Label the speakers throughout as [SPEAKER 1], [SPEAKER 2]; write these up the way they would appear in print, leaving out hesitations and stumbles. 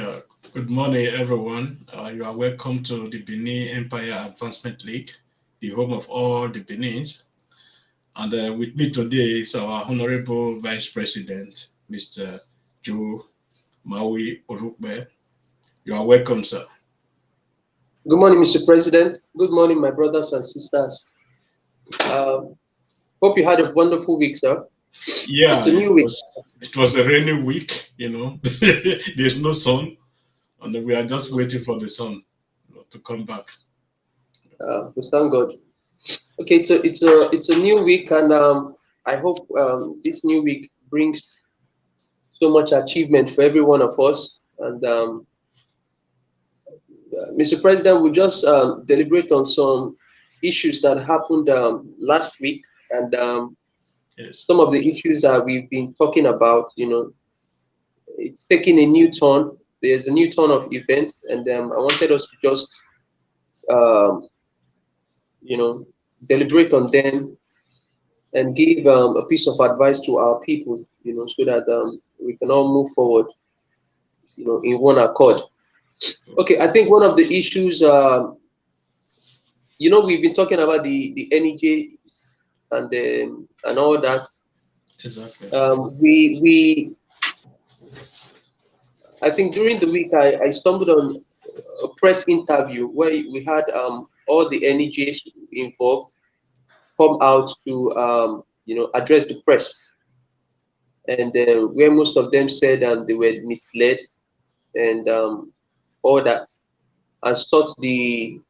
[SPEAKER 1] Yeah, good morning, everyone. You are welcome to the Benin Empire Advancement League, the home of all the Benins. And with me today is our Honorable Vice President, Mr. Joe Maui Orukbe. You are welcome, sir.
[SPEAKER 2] Good morning, Mr. President. Good morning, my brothers and sisters. Hope you had a wonderful week, sir.
[SPEAKER 1] Yeah,
[SPEAKER 2] It's a new week.
[SPEAKER 1] it was a rainy week, There's no sun, and we are just waiting for the sun to come back.
[SPEAKER 2] We thank God. Okay, it's a new week, and I hope this new week brings so much achievement for every one of us. And Mr. President, we just deliberate on some issues that happened last week, and
[SPEAKER 1] Yes.
[SPEAKER 2] some of the issues that we've been talking about. It's taking a new turn. There's a new turn of events, and I wanted us to just, um, deliberate on them and give a piece of advice to our people, so that we can all move forward, in one accord. Okay, I think one of the issues, we've been talking about the energy and all that.
[SPEAKER 1] Exactly.
[SPEAKER 2] We I think during the week I stumbled on a press interview where we had all the NEJs involved come out to address the press, and where most of them said they were misled and all that, and sought the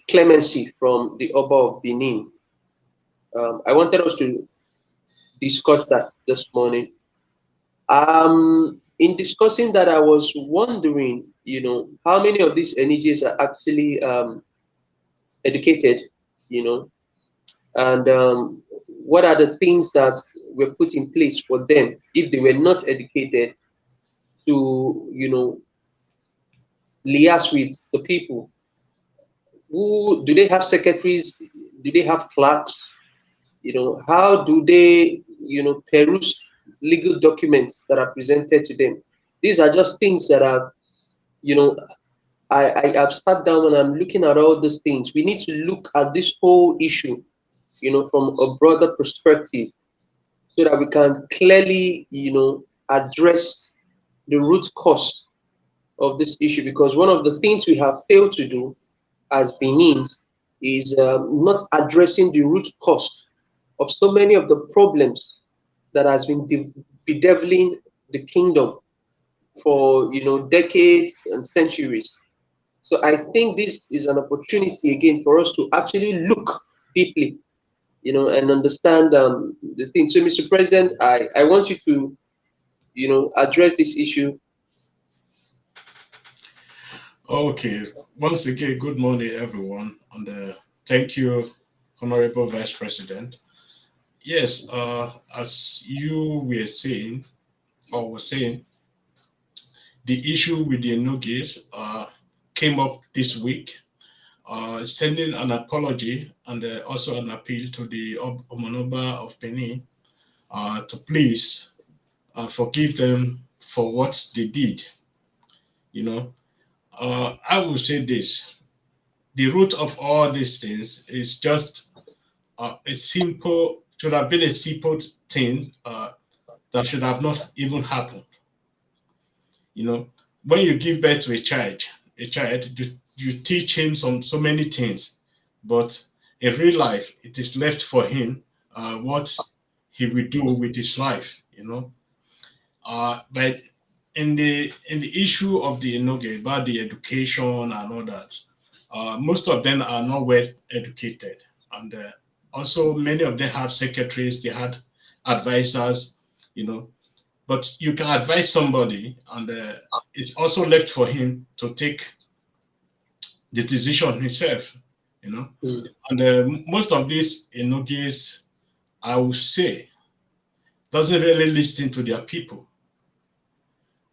[SPEAKER 2] clemency from the Oba of Benin. I wanted us to discuss that this morning. In discussing that, I was wondering, how many of these NEJs are actually educated, you know, and what are the things that were put in place for them if they were not educated to, liaise with the people. Who do they have secretaries? Do they have clerks? How do they, peruse legal documents that are presented to them? These are just things that you know, I have sat down and I'm looking at all these things. We need to look at this whole issue, from a broader perspective, so that we can clearly, address the root cause of this issue. Because one of the things we have failed to do as Benins is not addressing the root cause of so many of the problems that has been bedeviling the kingdom for decades and centuries. So I think this is an opportunity again for us to actually look deeply, and understand the thing. So, Mr. President, I want you to, address this issue.
[SPEAKER 1] Okay, once again, good morning, everyone, and thank you, Honorable Vice President. Yes, as you were saying, or were saying, the issue with the Nugis came up this week, sending an apology and also an appeal to the Omo N'Oba of Benin to please forgive them for what they did. I will say this: the root of all these things is just a simple, should have been a simple thing that should have not even happened. When you give birth to a child, you teach him so many things, but in real life, it is left for him what he will do with his life. But in the issue of the Enoge about the education and all that, most of them are not well educated, and also many of them have secretaries. They had advisors, but you can advise somebody, and it's also left for him to take the decision himself.
[SPEAKER 2] Mm.
[SPEAKER 1] And most of these Enoges, I would say, doesn't really listen to their people.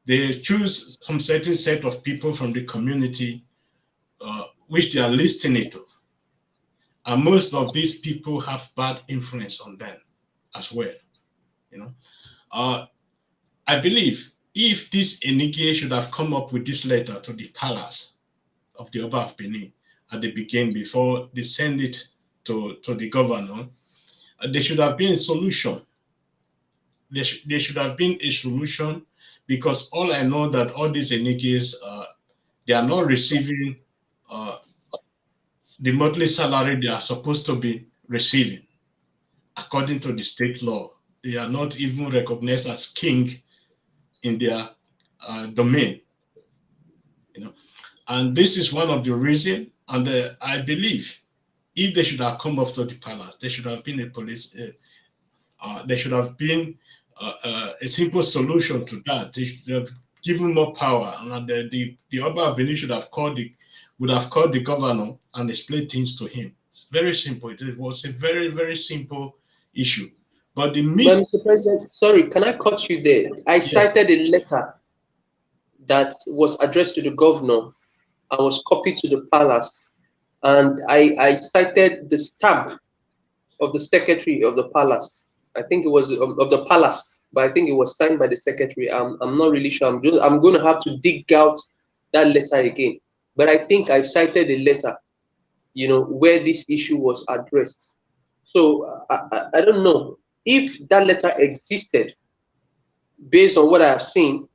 [SPEAKER 1] They choose some certain set of people from the community which they are listening to. And most of these people have bad influence on them as well. You know, uh, I believe if this Enige should have come up with this letter to the palace of the Oba of Benin at the beginning before they send it to the governor, there should have been a solution. There should have been a solution, because all I know that all these Eniges, they are not receiving uh, the monthly salary they are supposed to be receiving according to the state law. They are not even recognized as king in their domain, you know. And this is one of the reasons. And I believe if they should have come up to the palace, there should have been a police. There should have been a simple solution to that. They should have given more power, and the Oba of Benin would have called the governor and explained things to him. It's very simple. It was a very, very simple issue. But
[SPEAKER 2] Mr. President, sorry, can I cut you there? I cited a letter that was addressed to the governor and was copied to the palace, and I cited the stamp of the secretary of the palace. I think it was of the palace, but I think it was signed by the secretary. I'm not really sure. I'm going to have to dig out that letter again. But I think I cited a letter, where this issue was addressed. So I don't know if that letter existed. Based on what I have seen,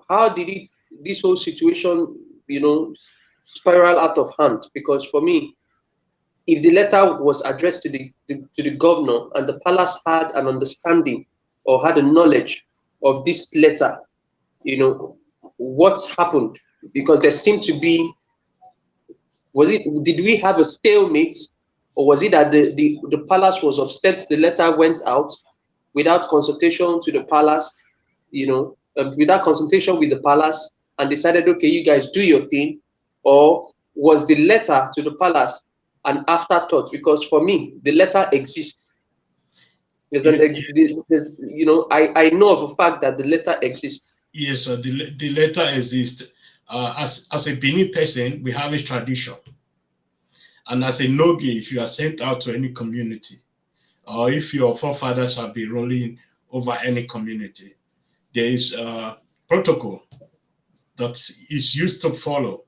[SPEAKER 2] how did this whole situation, spiral out of hand? Because for me, if the letter was addressed to the governor and the palace had an understanding or had a knowledge of this letter, what's happened? Because there seemed to be, did we have a stalemate, or was it that the palace was upset the letter went out without consultation to the palace, without consultation with the palace, and decided, okay, you guys do your thing? Or was the letter to the palace an afterthought? Because for me, the letter exists. I know of a fact that the letter exists.
[SPEAKER 1] Yes, the letter exists. As a Benin person, we have a tradition. And as a Nogi, if you are sent out to any community, or if your forefathers have been rolling over any community, there is a protocol that is used to follow.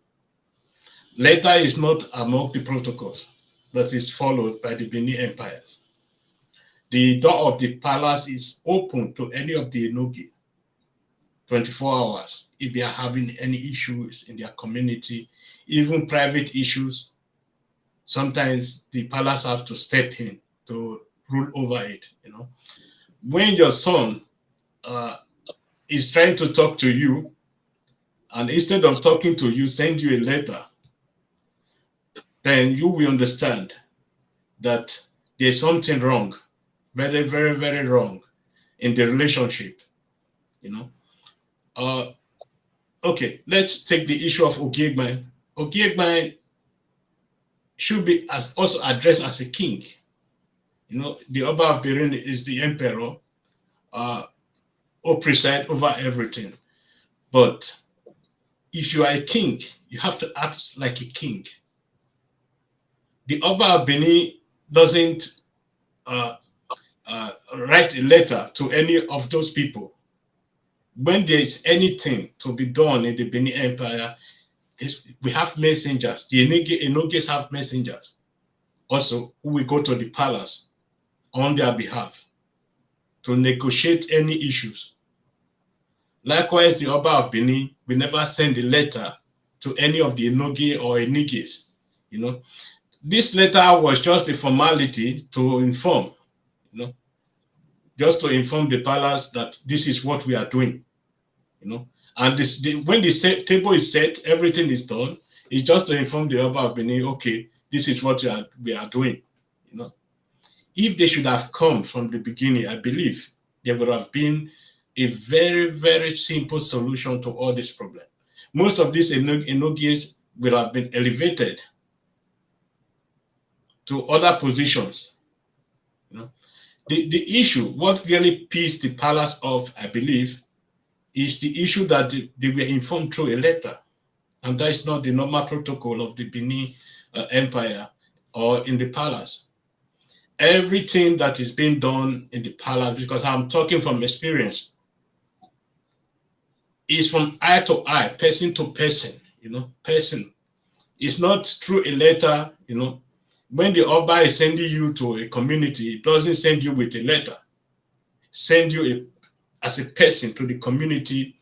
[SPEAKER 1] Letter is not among the protocols that is followed by the Benin Empire. The door of the palace is open to any of the Enogi 24 hours if they are having any issues in their community, even private issues. Sometimes the palace have to step in to rule over it. When your son is trying to talk to you, and instead of talking to you, send you a letter, then you will understand that there's something wrong, very, very, very wrong in the relationship. Okay, let's take the issue of Ogiegman. Ogiegman should be also addressed as a king. The Oba of Benin is the emperor, who preside over everything. But if you are a king, you have to act like a king. The Oba of Benin doesn't write a letter to any of those people. When there is anything to be done in the Benin Empire, we have messengers. The Enoges have messengers also who will go to the palace on their behalf to negotiate any issues. Likewise, the Oba of Benin will never send a letter to any of the Enoge or Eniges. This letter was just a formality to inform, just to inform the palace that this is what we are doing, And when the table is set, everything is done. It's just to inform the Oba of Benin, okay, this is what we are doing, If they should have come from the beginning, I believe there would have been a very, very simple solution to all this problem. Most of these Enoges would have been elevated to other positions. The issue, what really pissed the palace off, I believe, is the issue that they were informed through a letter. And that is not the normal protocol of the Benin Empire or in the palace. Everything that is being done in the palace, because I'm talking from experience, is from eye to eye, person to person, person. It's not through a letter, When the Oba is sending you to a community, it doesn't send you with a letter. Send you as a person to the community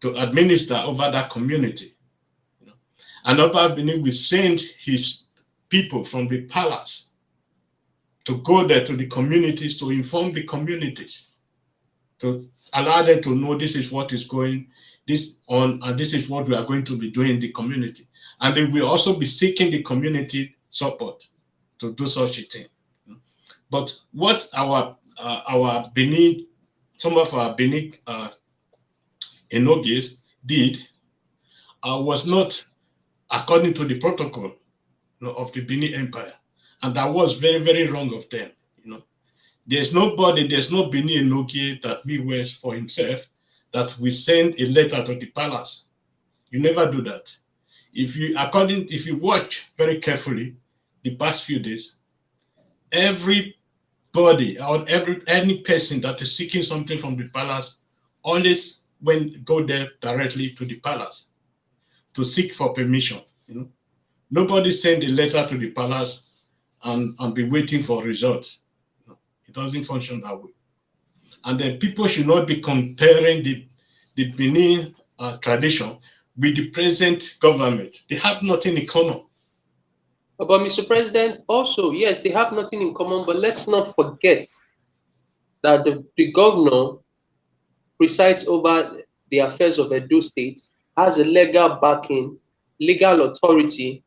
[SPEAKER 1] to administer over that community. And Oba Benin will send his people from the palace to go there to the communities, to inform the communities, to allow them to know this is what is going on, and this is what we are going to be doing in the community. And they will also be seeking the community support to do such a thing. But what our Benin, some of our Benin Enoges did was not according to the protocol of the Benin Empire. And that was very, very wrong of them. There's no Benin Enoge that bewares for himself that we send a letter to the palace. You never do that. If you watch very carefully the past few days, everybody or any person that is seeking something from the palace always go there directly to the palace to seek for permission. Nobody send a letter to the palace and be waiting for results. It doesn't function that way. And then people should not be comparing the Benin tradition with the present government. They have nothing in common.
[SPEAKER 2] But Mr. President, also, yes, they have nothing in common, but let's not forget that the governor presides over the affairs of Edo State, has a legal backing, legal authority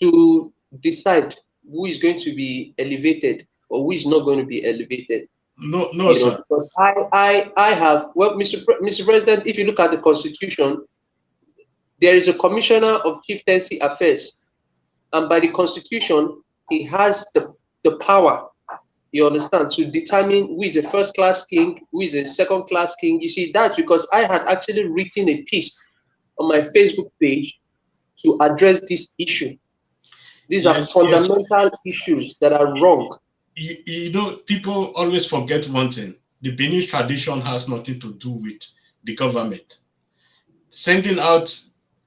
[SPEAKER 2] to decide who is going to be elevated or who is not going to be elevated.
[SPEAKER 1] No, sir.
[SPEAKER 2] Because I have, well, Mr. President, if you look at the Constitution, there is a Commissioner of Chieftaincy Affairs, and by the Constitution, he has the power, you understand, to determine who is a first-class king, who is a second-class king. You see, that's because I had actually written a piece on my Facebook page to address this issue. These are fundamental issues that are wrong.
[SPEAKER 1] People always forget one thing. The Benin tradition has nothing to do with the government. Sending out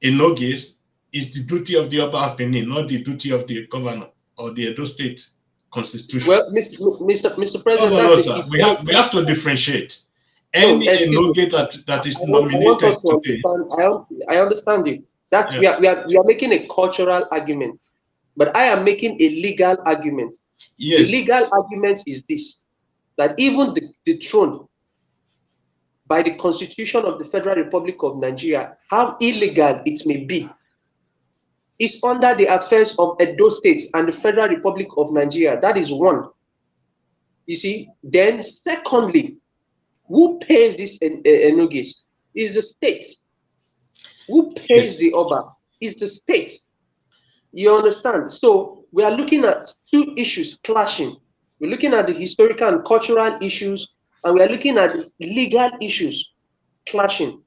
[SPEAKER 1] Enoges is the duty of the Oba of Benin, not the duty of the governor or the Edo State Constitution.
[SPEAKER 2] Well, Mr. President,
[SPEAKER 1] we have to differentiate. Any Enoge that is nominated today.
[SPEAKER 2] I understand you. We are making a cultural argument, but I am making a legal argument.
[SPEAKER 1] Yes.
[SPEAKER 2] The legal argument is this: that even the throne, by the Constitution of the Federal Republic of Nigeria, how illegal it may be, is under the affairs of Edo State and the Federal Republic of Nigeria. That is one. You see, then secondly, who pays this Enoges is the state. Who pays the Oba is the state. You understand? So we are looking at two issues clashing. We're looking at the historical and cultural issues, and we are looking at the legal issues clashing.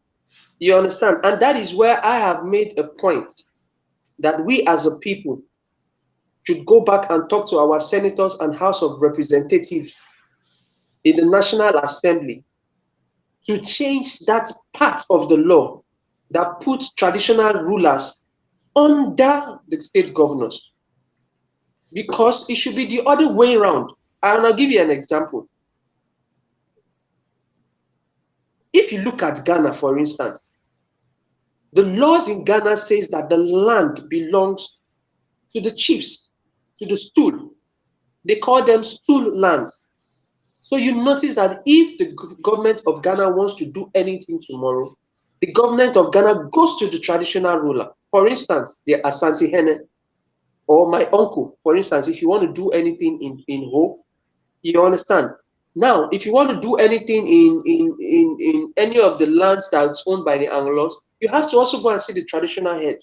[SPEAKER 2] You understand? And that is where I have made a point that we as a people should go back and talk to our senators and House of Representatives in the National Assembly to change that part of the law that puts traditional rulers under the state governors, because it should be the other way around. And I'll give you an example. If you look at Ghana, for instance, the laws in Ghana says that the land belongs to the chiefs, to the stool. They call them stool lands. So you notice that if the government of Ghana wants to do anything tomorrow, the government of Ghana goes to the traditional ruler. For instance, the Asante Hene, or my uncle, for instance, if you want to do anything in Ho, you understand. Now, if you want to do anything in any of the lands that's owned by the Anglos, you have to also go and see the traditional head.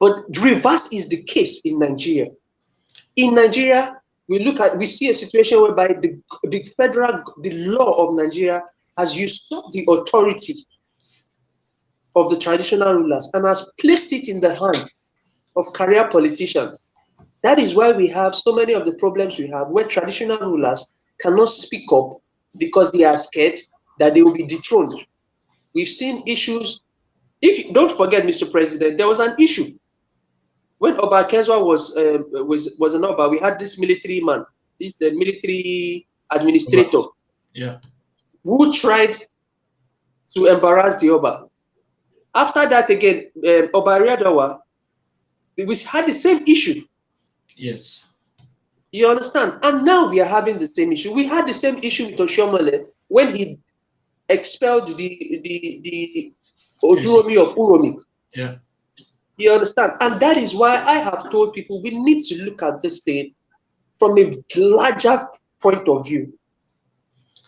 [SPEAKER 2] But the reverse is the case in Nigeria. In Nigeria, we see a situation whereby the law of Nigeria has usurped the authority of the traditional rulers and has placed it in the hands of career politicians. That is why we have so many of the problems we have, where traditional rulers cannot speak up because they are scared that they will be dethroned. We've seen issues. Don't forget, Mr. President, there was an issue when Oba Kezwa was an Oba. We had this military man, the military administrator,
[SPEAKER 1] yeah,
[SPEAKER 2] who tried to embarrass the Oba. After that, again, Oba Riadawa, we had the same issue.
[SPEAKER 1] yes.
[SPEAKER 2] You understand? And now we are having the same issue. We had the same issue with Oshiomhole when he expelled the Ojuromi of Uromi.
[SPEAKER 1] Yeah.
[SPEAKER 2] You understand? And that is why I have told people we need to look at this thing from a larger point of view.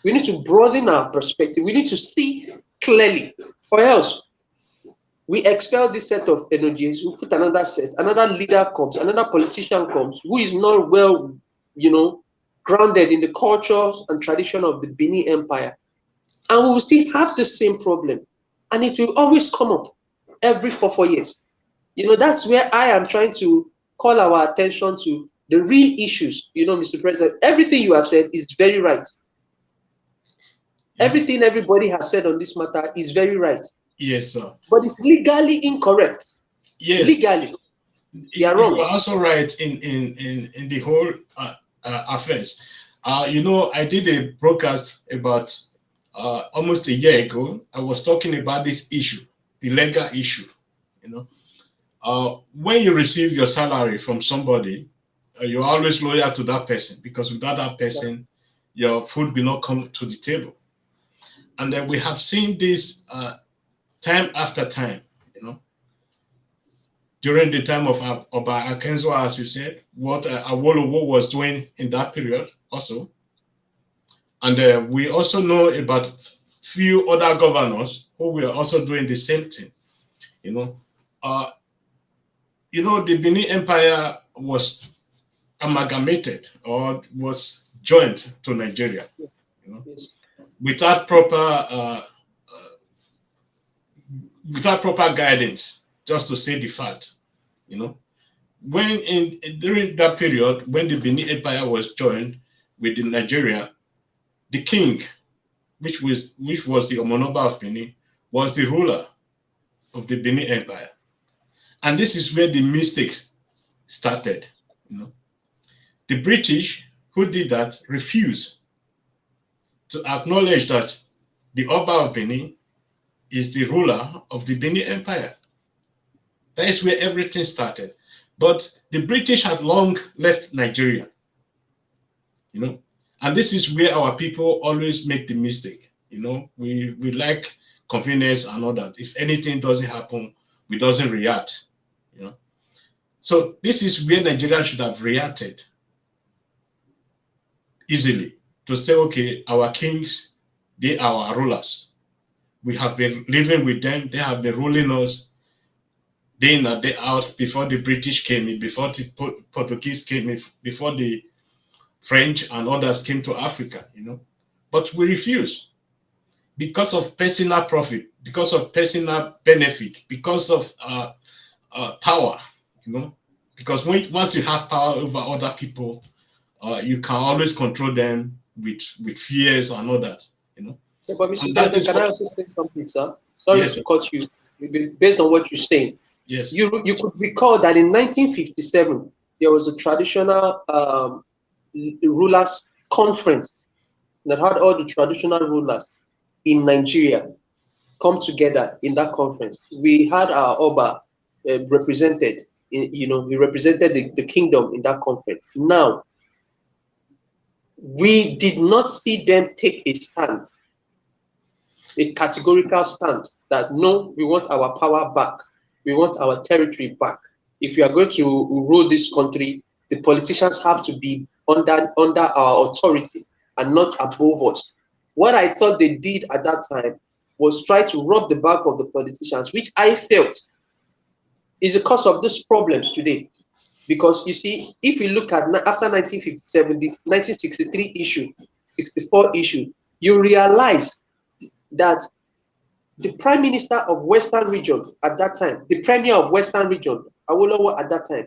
[SPEAKER 2] We need to broaden our perspective. We need to see clearly, or else we expel this set of energies, we put another set, another leader comes, another politician comes, who is not well, grounded in the cultures and tradition of the Benin Empire. And we will still have the same problem. And it will always come up every 4 years. That's where I am trying to call our attention to the real issues. Mr. President, everything you have said is very right. Everything everybody has said on this matter is very right.
[SPEAKER 1] Yes, sir.
[SPEAKER 2] But it's legally incorrect.
[SPEAKER 1] Yes.
[SPEAKER 2] Legally. They are wrong.
[SPEAKER 1] You are also right in the whole affairs. I did a broadcast about almost a year ago. I was talking about this issue, the legal issue. When you receive your salary from somebody, you're always loyal to that person, because without that person, your food will not come to the table. And then we have seen this time after time, during the time of Oba Akinzwa, as you said, what Awolowo was doing in that period also. And we also know about few other governors who were also doing the same thing. The Benin Empire was amalgamated, or was joined to Nigeria,
[SPEAKER 2] Yes.
[SPEAKER 1] without proper guidance, just to say the fact. When during that period, when the Benin Empire was joined with the Nigeria, the king, which was the Omo N'Oba of Benin, was the ruler of the Benin Empire. And this is where the mistakes started. The British, who did that, refused to acknowledge that the Oba of Benin is the ruler of the Benin Empire. That is where everything started. But the British had long left Nigeria, and this is where our people always make the mistake. We like convenience and all that. If anything doesn't happen, we doesn't react. So this is where Nigeria should have reacted easily, to say, okay, our kings, they are our rulers. We have been living with them. They have been ruling us day in and day out, before the British came in, before the Portuguese came in, before the French and others came to Africa, But we refuse, because of personal profit, because of personal benefit, because of power, Because once you have power over other people, you can always control them with fears and all that,
[SPEAKER 2] Yeah, but Mr. President, can I also say something, sir? Sorry to cut you, based on what you're saying.
[SPEAKER 1] Yes.
[SPEAKER 2] You could recall that in 1957, there was a traditional rulers conference that had all the traditional rulers in Nigeria come together in that conference. We had our Oba represented, he represented the kingdom in that conference. Now, we did not see them take a stand, a categorical stand, that no, we want our power back. We want our territory back. If we are going to rule this country, the politicians have to be under our authority and not above us. What I thought they did at that time was try to rub the back of the politicians, which I felt is the cause of these problems today. Because you see, if you look at after 1957, this 1963 issue, 64 issue, you realize that the Prime Minister of Western Region at that time, the Premier of Western Region, Awolowo at that time,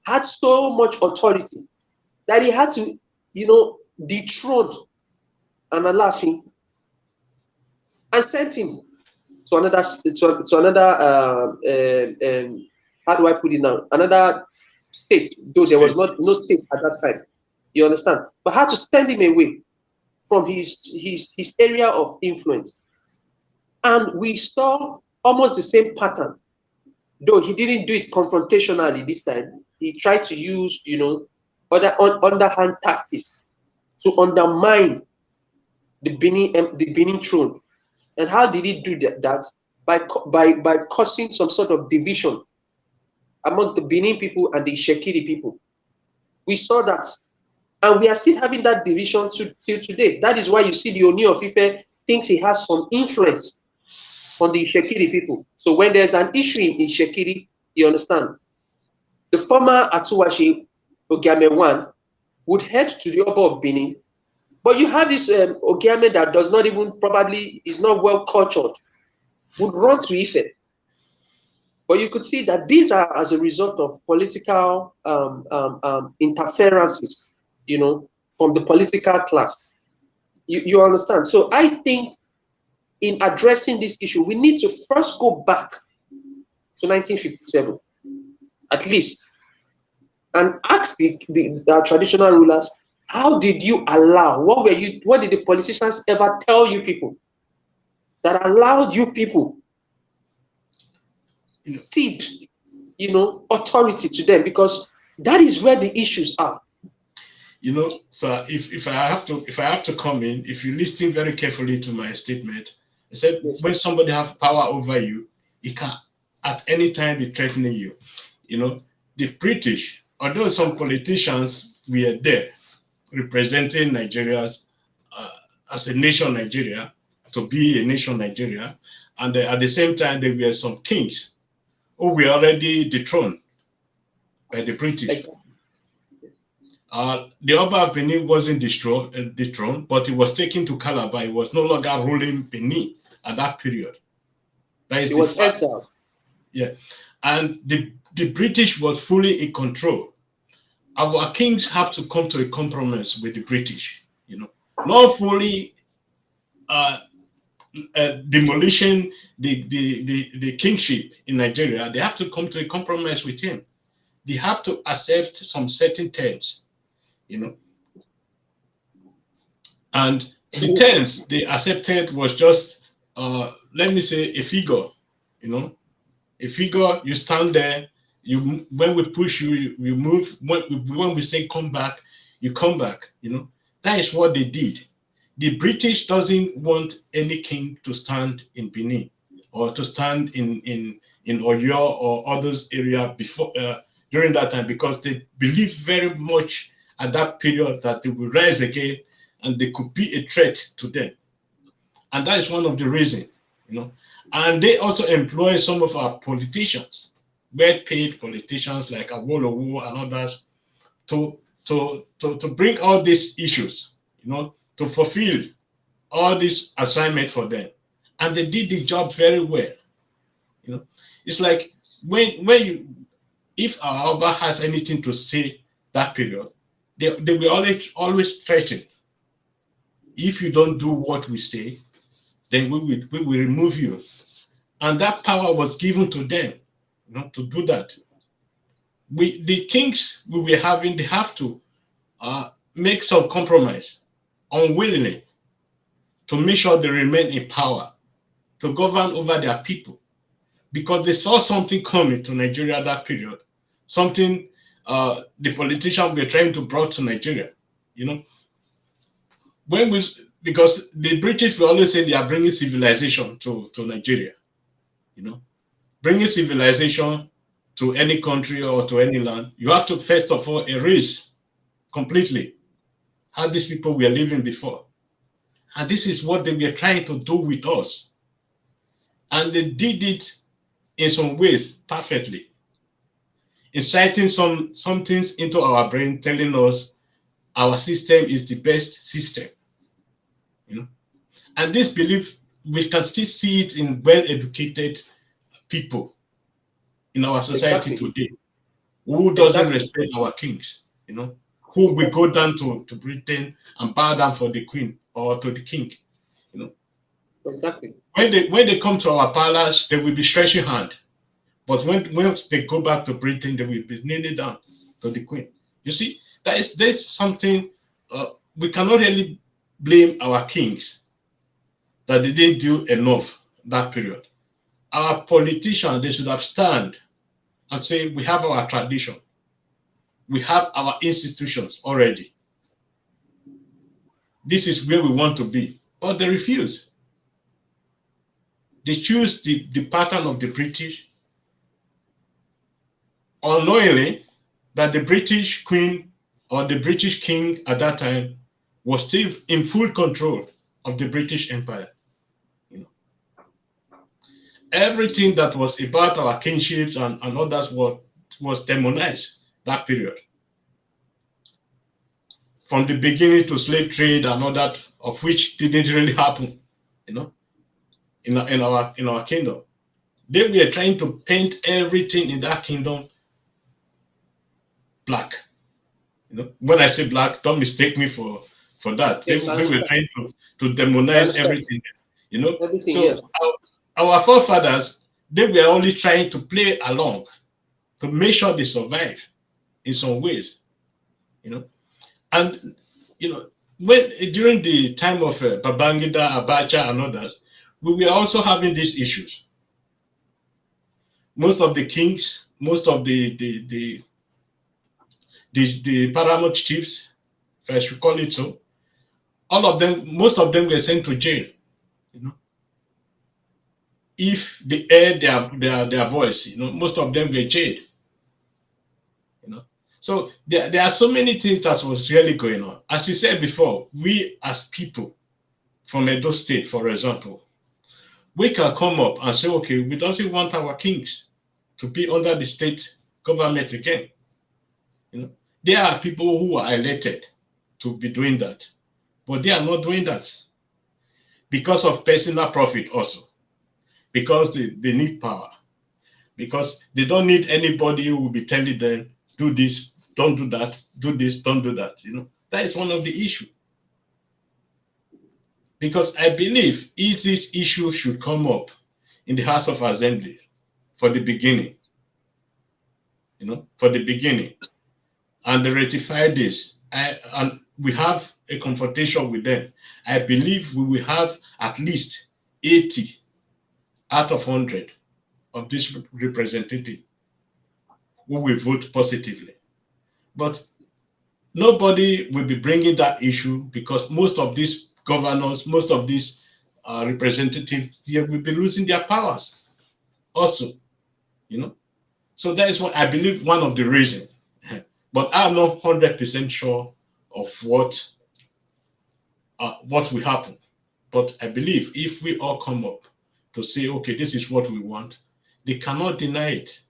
[SPEAKER 2] had so much authority that he had to, dethrone an Alaafin and sent him to another how do I put it now? Another state, though there was no state at that time. You understand? But had to send him away from his area of influence. And we saw almost the same pattern, though he didn't do it confrontationally this time. He tried to use, other underhand tactics to undermine the Benin throne. And how did he do that? By causing some sort of division amongst the Benin people and the Shekiri people. We saw that. And we are still having that division till today. That is why you see the Oni of Ife thinks he has some influence on the Shekiri people. So when there's an issue in Shekiri, you understand, the former Atuwashi Ogiame one would head to the Oba of Benin. But you have this Ogiame that does not even, probably is not well cultured, would run to Ife. But you could see that these are as a result of political interferences, from the political class. You understand? So I think in addressing this issue, we need to first go back to 1957, at least, and ask the traditional rulers, how did you allow, what did the politicians ever tell you people that allowed you people cede, authority to them? Because that is where the issues are.
[SPEAKER 1] So if I have to come in, if you listen very carefully to my statement, I said, yes, when somebody has power over you, he can at any time be threatening you. The British, although some politicians were there representing Nigeria's as a nation Nigeria, to be a nation Nigeria, and at the same time there were some kings who were already dethroned by the British. Exactly. The Oba of Benin wasn't dethroned, but he was taken to Calabar. He was no longer ruling Benin at that period. He was exiled. Yeah. And the British was fully in control. Our kings have to come to a compromise with the British, not fully demolishing the kingship in Nigeria. They have to come to a compromise with him. They have to accept some certain terms. And the terms they accepted was just, let me say, a figure, a figure. You stand there, when we push you, you move. When we say come back, you come back. That is what they did. The British doesn't want any king to stand in Benin or to stand in Oyo or others area before during that time, because they believe very much at that period that they will rise again and they could be a threat to them. And that is one of the reasons, And they also employ some of our politicians, well-paid politicians like Awolowo and others, to bring all these issues, to fulfill all this assignment for them. And they did the job very well. It's like if our Oba has anything to say that period, they will always threaten. If you don't do what we say, then we will remove you. And that power was given to them, to do that. The kings we were having, they have to make some compromise, unwillingly, to make sure they remain in power, to govern over their people, because they saw something coming to Nigeria that period, something the politicians were trying to bring to Nigeria, because the British will always say they are bringing civilization to Nigeria, bringing civilization to any country or to any land. You have to first of all erase completely how these people were living before. And this is what they were trying to do with us. And they did it in some ways perfectly, inciting some things into our brain, telling us our system is the best system. And this belief, we can still see it in well-educated people in our society today, who doesn't respect our kings, who will go down to Britain and bow down for the queen or to the king,
[SPEAKER 2] Exactly.
[SPEAKER 1] When they come to our palace, they will be stretching hand. But once they go back to Britain, they will be kneeling down to the Queen. You see, there's something we cannot really blame our kings that they didn't do enough that period. Our politicians, they should have stand and say, we have our tradition, we have our institutions already. This is where we want to be. But they refuse. They choose the pattern of the British, unknowingly that the British Queen or the British King at that time was still in full control of the British Empire. You know, everything that was about our kingships and others was demonized that period. From the beginning to slave trade and all that, of which didn't really happen, you know, in our kingdom. They were trying to paint everything in that kingdom black. You know, when I say black, don't mistake me for that.
[SPEAKER 2] Yes,
[SPEAKER 1] They were trying to demonize everything. You know,
[SPEAKER 2] everything.
[SPEAKER 1] so
[SPEAKER 2] Yes.
[SPEAKER 1] our forefathers, they were only trying to play along to make sure they survive in some ways. You know, and you know, when during the time of Babangida, Abacha, and others, we were also having these issues. Most of the kings, most of the paramount chiefs, if I should call it so, all of them, most of them were sent to jail. You know, if they aired their voice, you know, most of them were jailed. You know, so there are so many things that was really going on. As you said before, we as people from Edo State, for example, we can come up and say, okay, we don't want our kings to be under the state government again. You know, there are people who are elected to be doing that, but they are not doing that because of personal profit also, because they need power, because they don't need anybody who will be telling them, do this, don't do that, do this, don't do that. You know, that is one of the issues. Because I believe if this issue should come up in the House of Assembly for the beginning, you know, for the beginning, and they ratify this, and we have a confrontation with them, I believe we will have at least 80 out of 100 of this representative who will vote positively. But nobody will be bringing that issue because most of these governors, most of these representatives, they will be losing their powers also, you know. So that is what I believe one of the reasons. But I'm not 100% sure of what will happen. But I believe if we all come up to say, okay, this is what we want, they cannot deny it.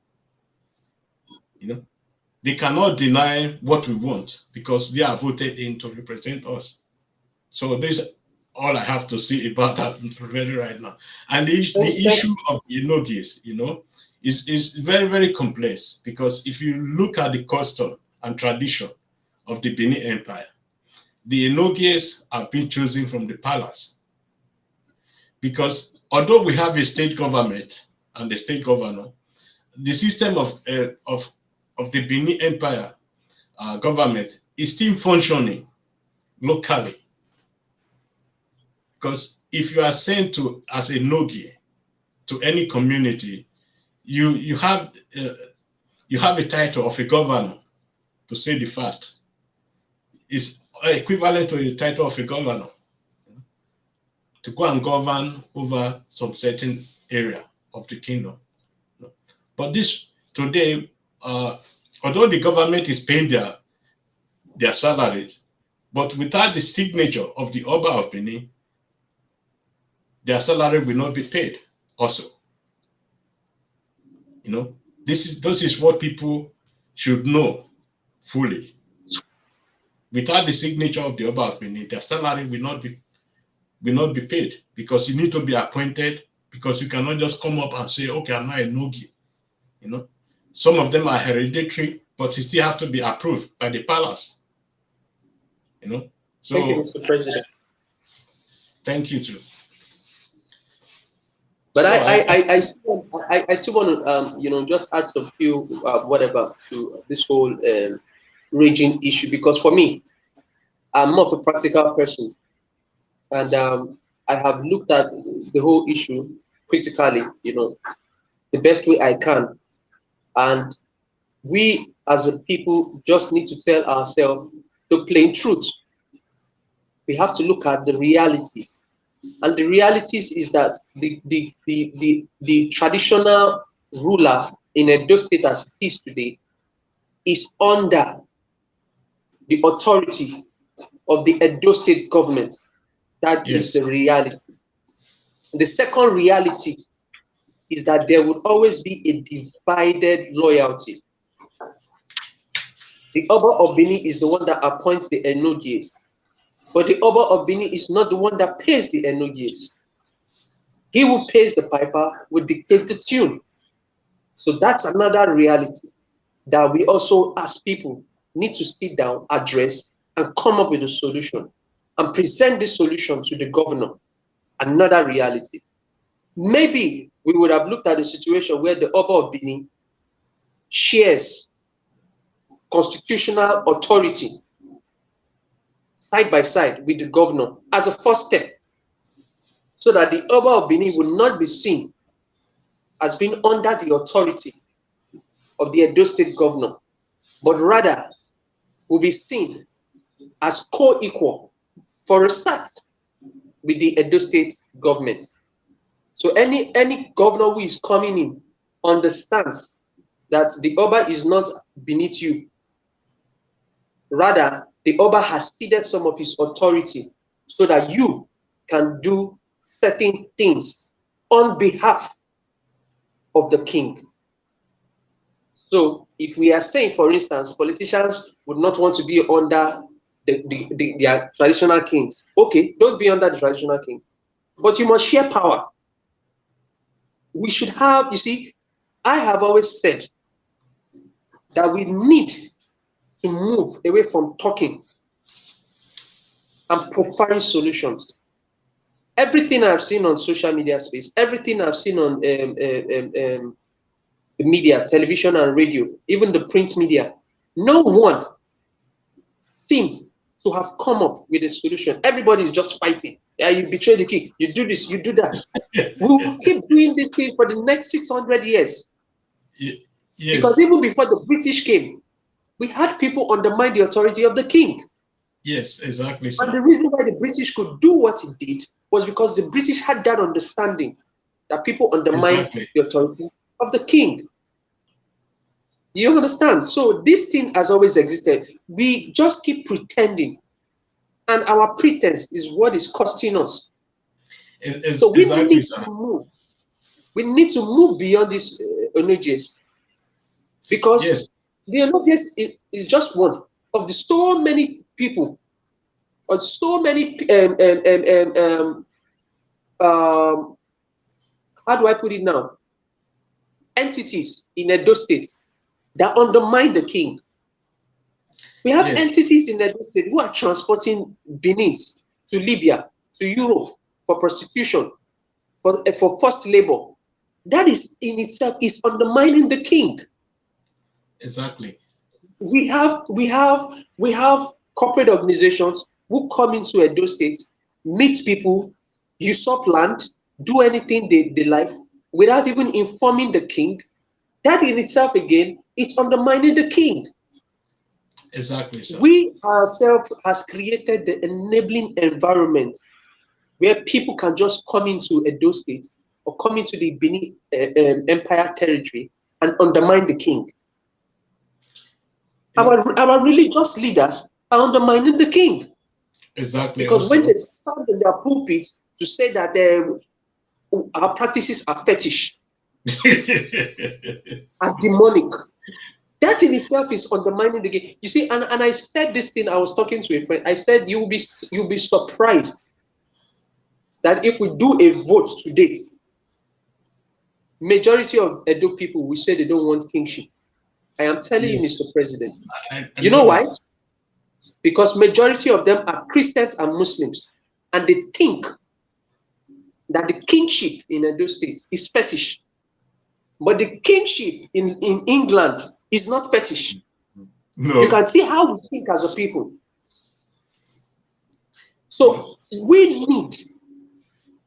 [SPEAKER 1] You know, they cannot deny what we want because they are voted in to represent us. So this is all I have to say about that very right now. And the issue of Inogis, you know, is very, very complex because if you look at the custom and tradition of the Benin Empire, the Inogis are being chosen from the palace. Because although we have a state government and the state governor, the system of the Benin Empire government is still functioning locally. Because if you are sent to as a Nogi to any community, you have a title of a governor, to say the fact. Is equivalent to the title of a governor to go and govern over some certain area of the kingdom. But this today, although the government is paying their salaries, but without the signature of the Oba of Benin, their salary will not be paid also. You know, this is what people should know fully. Without the signature of the Oba of Benin, their salary will not be paid because you need to be appointed, because you cannot just come up and say, okay, I'm not a Nogi. You know, some of them are hereditary, but you still have to be approved by the palace. You know, so
[SPEAKER 2] thank you, Mr. President.
[SPEAKER 1] Thank you too.
[SPEAKER 2] But
[SPEAKER 1] So
[SPEAKER 2] I still want to just add some few whatever to this whole raging issue, because for me, I'm more of a practical person, and I have looked at the whole issue critically, the best way I can, and we as a people just need to tell ourselves the plain truth. We have to look at the realities, and the realities is that the traditional ruler in Edo State as it is today is under the authority of the Edo State government. That is
[SPEAKER 1] yes,
[SPEAKER 2] the reality. The second reality is that there would always be a divided loyalty. The Oba of Benin is the one that appoints the Enogies, but the Oba of Benin is not the one that pays the Enogies. He who pays the piper will dictate the tune. So that's another reality that we also, as people, need to sit down, address, and come up with a solution and present this solution to the governor. Another reality. Maybe we would have looked at a situation where the Oba of Benin shares constitutional authority side by side with the governor as a first step, so that the Oba of Benin will not be seen as being under the authority of the Edo State governor, but rather will be seen as co-equal for a start with the Edo State government. So any governor who is coming in understands that the Oba is not beneath you. Rather, the Oba has ceded some of his authority so that you can do certain things on behalf of the king. So if we are saying, for instance, politicians would not want to be under their traditional kings, okay, don't be under the traditional king, but you must share power. We should have, you see, I have always said that we need to move away from talking and providing solutions. Everything I've seen on social media space, everything I've seen on the media, television and radio, even the print media, no one seems to have come up with a solution. Everybody is just fighting. Yeah, you betray the king, you do this, you do that. We will keep doing this thing for the next 600 years.
[SPEAKER 1] yes,
[SPEAKER 2] Because even before the British came, we had people undermine the authority of the king.
[SPEAKER 1] yes, exactly,
[SPEAKER 2] And
[SPEAKER 1] sir.
[SPEAKER 2] the reason why the British could do what it did was because the British had that understanding that people undermined
[SPEAKER 1] Exactly.
[SPEAKER 2] the authority of the king. You understand? So this thing has always existed. We just keep pretending, and our pretense is what is costing us. So we
[SPEAKER 1] Exactly,
[SPEAKER 2] need
[SPEAKER 1] sir.
[SPEAKER 2] to move. We need to move beyond these energies, because
[SPEAKER 1] Yes,
[SPEAKER 2] the energies is just one of the so many people or so many how do I put it now? Entities in Edo State that undermine the king. We have
[SPEAKER 1] yes,
[SPEAKER 2] entities in Edo State who are transporting Benin to Libya, to Europe for prostitution, for forced labor. That is in itself is undermining the king.
[SPEAKER 1] exactly.
[SPEAKER 2] We have corporate organizations who come into Edo State, meet people, usurp land, do anything they like without even informing the king. That in itself, again, it's undermining the king.
[SPEAKER 1] Exactly, sir.
[SPEAKER 2] We ourselves has created the enabling environment where people can just come into Edo State or come into the Benin Empire territory and undermine the king.
[SPEAKER 1] You know,
[SPEAKER 2] Our religious leaders are undermining the king,
[SPEAKER 1] exactly
[SPEAKER 2] because when
[SPEAKER 1] also.
[SPEAKER 2] they stand in their pulpit to say that our practices are fetish, are demonic, that in itself is undermining the king. You see, and I said this thing. I was talking to a friend. I said you'll be surprised that if we do a vote today, majority of Edo people will say they don't want kingship. I am telling you,
[SPEAKER 1] Yes,
[SPEAKER 2] Mr. President.
[SPEAKER 1] I
[SPEAKER 2] You
[SPEAKER 1] know
[SPEAKER 2] know why?
[SPEAKER 1] that.
[SPEAKER 2] Because majority of them are Christians and Muslims, and they think that the kingship in Edo State is fetish, but the kingship in England is not fetish.
[SPEAKER 1] No.
[SPEAKER 2] You can see how we think as a people. So we need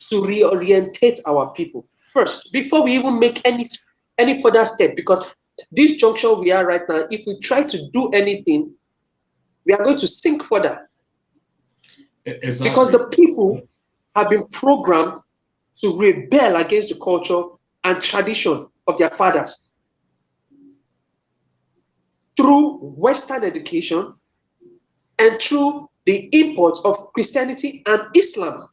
[SPEAKER 2] to reorientate our people first before we even make any further step, because this junction we are right now, if we try to do anything, we are going to sink further.
[SPEAKER 1] Exactly.
[SPEAKER 2] Because the people have been programmed to rebel against the culture and tradition of their fathers through Western education and through the import of Christianity and Islam.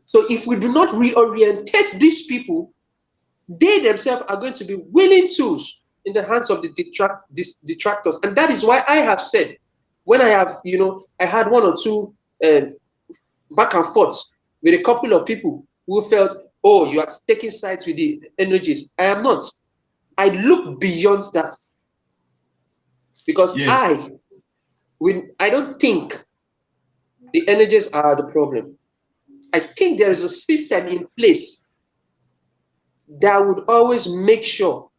[SPEAKER 2] So if we do not reorientate these people, they themselves are going to be willing tools in the hands of the detractors. And that is why I have said, when I have, I had one or two back and forths with a couple of people who felt, oh, you are taking sides with the energies. I am not. I look beyond that. Because
[SPEAKER 1] yes.
[SPEAKER 2] I don't think the energies are the problem. I think there is a system in place that would always make sure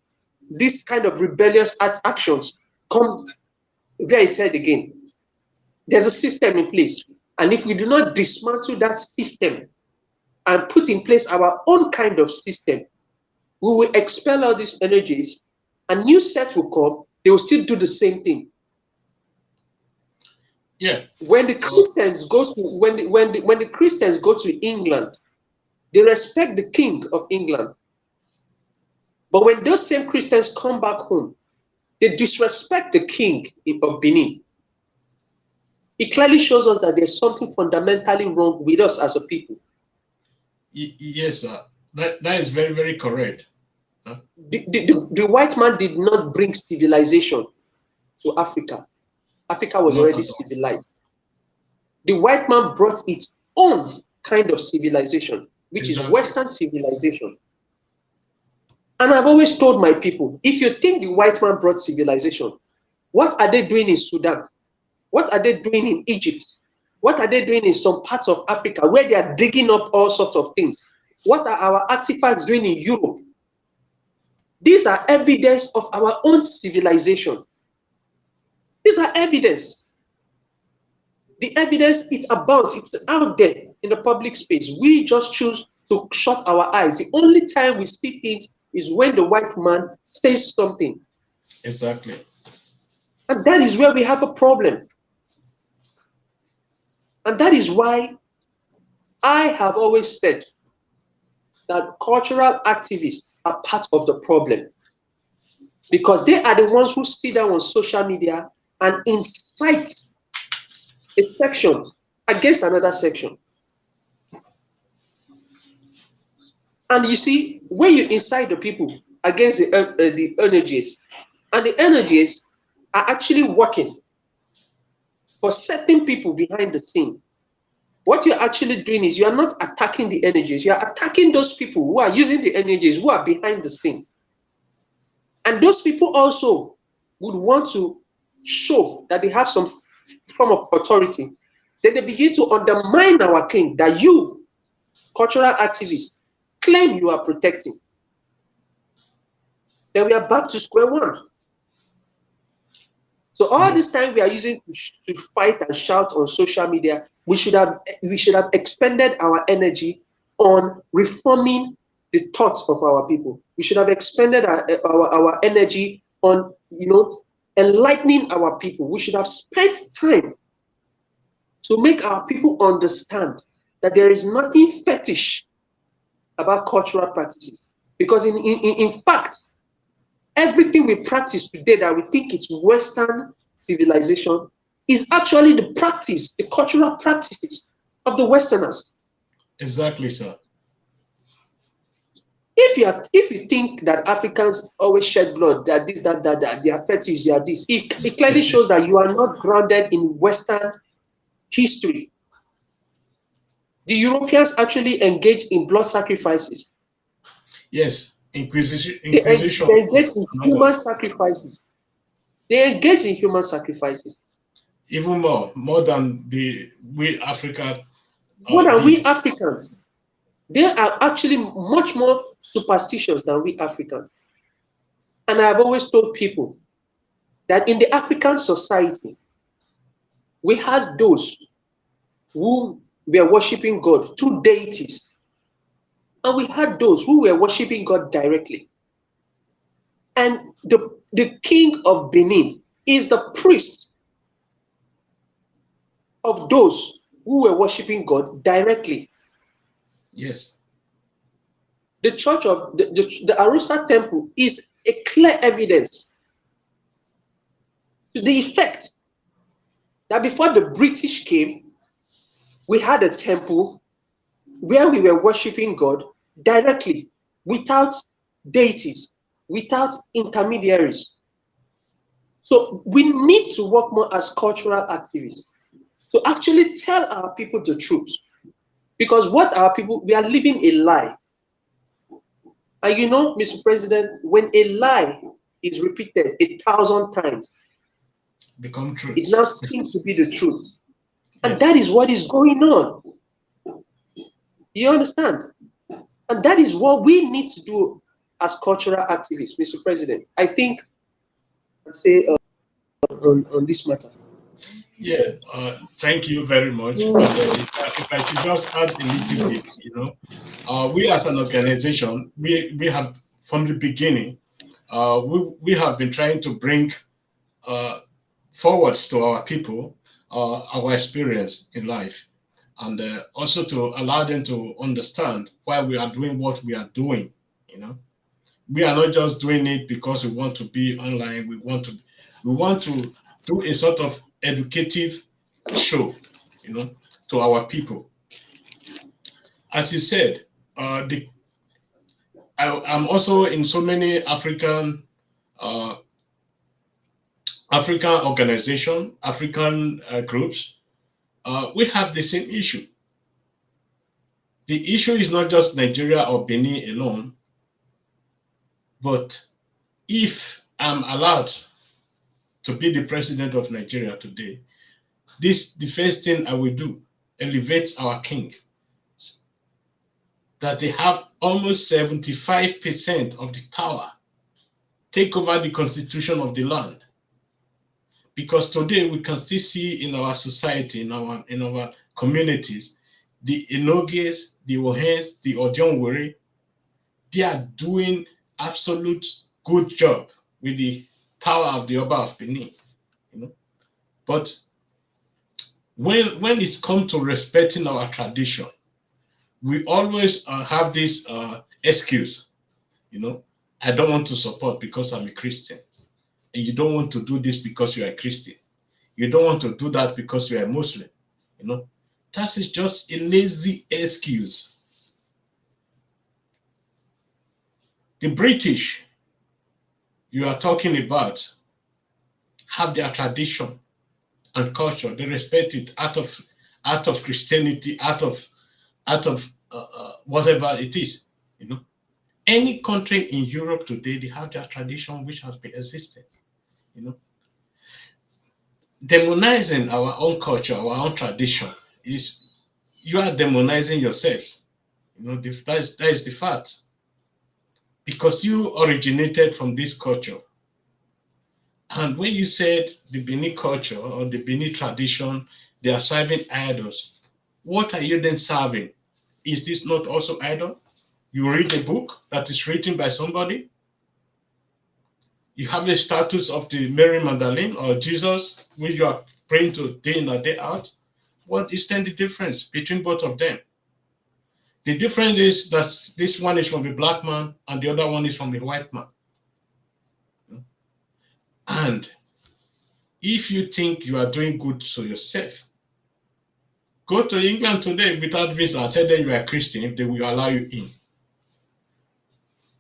[SPEAKER 2] this kind of rebellious actions come where it's said again. There's a system in place. And if we do not dismantle that system and put in place our own kind of system, we will expel all these energies. A new set will come, they will still do the same thing.
[SPEAKER 1] Yeah.
[SPEAKER 2] When the Christians go to when the Christians go to England, they respect the king of England. But when those same Christians come back home, they disrespect the king of Benin. It clearly shows us that there's something fundamentally wrong with us as a people.
[SPEAKER 1] Yes, sir. That is very, very correct. Huh?
[SPEAKER 2] The white man did not bring civilization to Africa. Africa was already civilized. The white man brought its own kind of civilization, which is Western civilization. And I've always told my people, if you think the white man brought civilization, what are they doing in Sudan? What are they doing in Egypt? What are they doing in some parts of Africa where they are digging up all sorts of things? What are our artifacts doing in Europe? These are evidence of our own civilization. These are evidence. The evidence is abounds. It's out there in the public space. We just choose to shut our eyes. The only time we see it is when the white man says something.
[SPEAKER 1] Exactly.
[SPEAKER 2] And that is where we have a problem. And that is why I have always said that cultural activists are part of the problem, because they are the ones who sit down on social media and incite a section against another section. And you see, when you incite the people against the energies, and the energies are actually working for certain people behind the scene, what you're actually doing is you are not attacking the energies, you are attacking those people who are using the energies, who are behind the scene. And those people also would want to show that they have some form of authority. Then they begin to undermine our king that you, cultural activists, claim you are protecting. Then we are back to square one. So all this time we are using to fight and shout on social media, we should have expended our energy on reforming the thoughts of our people. We should have expended our energy on enlightening our people. We should have spent time to make our people understand that there is nothing fetish about cultural practices. Because in fact, everything we practice today that we think it's Western civilization is actually the practice, the cultural practices of the Westerners.
[SPEAKER 1] Exactly, sir.
[SPEAKER 2] If you think that Africans always shed blood, that this, that, they are fetish, they are this, it clearly shows that you are not grounded in Western history. The Europeans actually engaged in blood sacrifices.
[SPEAKER 1] Yes, Inquisition.
[SPEAKER 2] They engaged in human sacrifices. They engage in human sacrifices.
[SPEAKER 1] Even more than we Africans.
[SPEAKER 2] More than we Africans. They are actually much more superstitious than we Africans. And I've always told people that in the African society, we had those who were worshiping God through deities, and we had those who were worshiping God directly. And the king of Benin is the priest of those who were worshiping God directly.
[SPEAKER 1] Yes.
[SPEAKER 2] The church of the Arusa temple is a clear evidence to the effect that before the British came, we had a temple where we were worshiping God directly, without deities, without intermediaries. So we need to work more as cultural activists to actually tell our people the truth. Because what our people, we are living a lie. And you know, Mr. President, when a lie is repeated 1,000 times,
[SPEAKER 1] Become
[SPEAKER 2] it now
[SPEAKER 1] truth.
[SPEAKER 2] seems to be the truth. And
[SPEAKER 1] Yes.
[SPEAKER 2] that is what is going on. You understand? And that is what we need to do as cultural activists, Mr. President. I think I'd say on this matter.
[SPEAKER 1] Yeah, thank you very much. And if I should just add a little bit, we as an organization, we have from the beginning, we have been trying to bring uh, forwards to our people our experience in life, and also to allow them to understand why we are doing what we are doing. You know, we are not just doing it because we want to be online. We want to do a sort of educative show, to our people. As you said, I'm also in so many uh, African organization, African groups. We have the same issue. The issue is not just Nigeria or Benin alone, but if I'm allowed to be the president of Nigeria today, the first thing I will do, elevate our king, that they have almost 75% of the power, take over the constitution of the land. Because today we can still see in our society, in our communities, the Enoges, the Ohens, the Odionwere, they are doing absolute good job with the power of the Oba of Benin. But when it's come to respecting our tradition, we always have this excuse, I don't want to support because I'm a Christian. And you don't want to do this because you're a Christian. You don't want to do that because you're a Muslim. That is just a lazy excuse. The British you are talking about have their tradition and culture. They respect it out of Christianity, out of whatever it is. Any country in Europe today, they have their tradition which has been existing. Demonizing our own culture, our own tradition is you are demonizing yourselves. That is the fact. Because you originated from this culture. And when you said the Benin culture or the Benin tradition, they are serving idols, what are you then serving? Is this not also idol? You read a book that is written by somebody. You have a status of the Mary Magdalene or Jesus, which you are praying to day in and day out. What is then the difference between both of them? The difference is that this one is from the black man and the other one is from the white man. And if you think you are doing good to yourself, go to England today without visa and tell them you are a Christian, they will allow you in.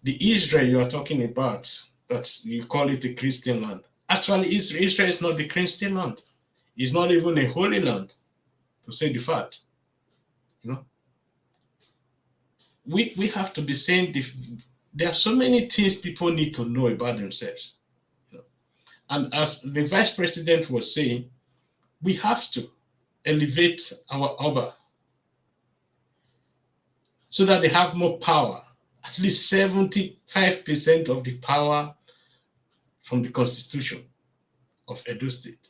[SPEAKER 1] The Israel you are talking about, that you call it a Christian land. Actually, Israel is not the Christian land. It's not even a holy land, to say the fact. We have to be saying there are so many things people need to know about themselves. And as the vice president was saying, we have to elevate our Oba so that they have more power, at least 75% of the power from the Constitution of Edo State.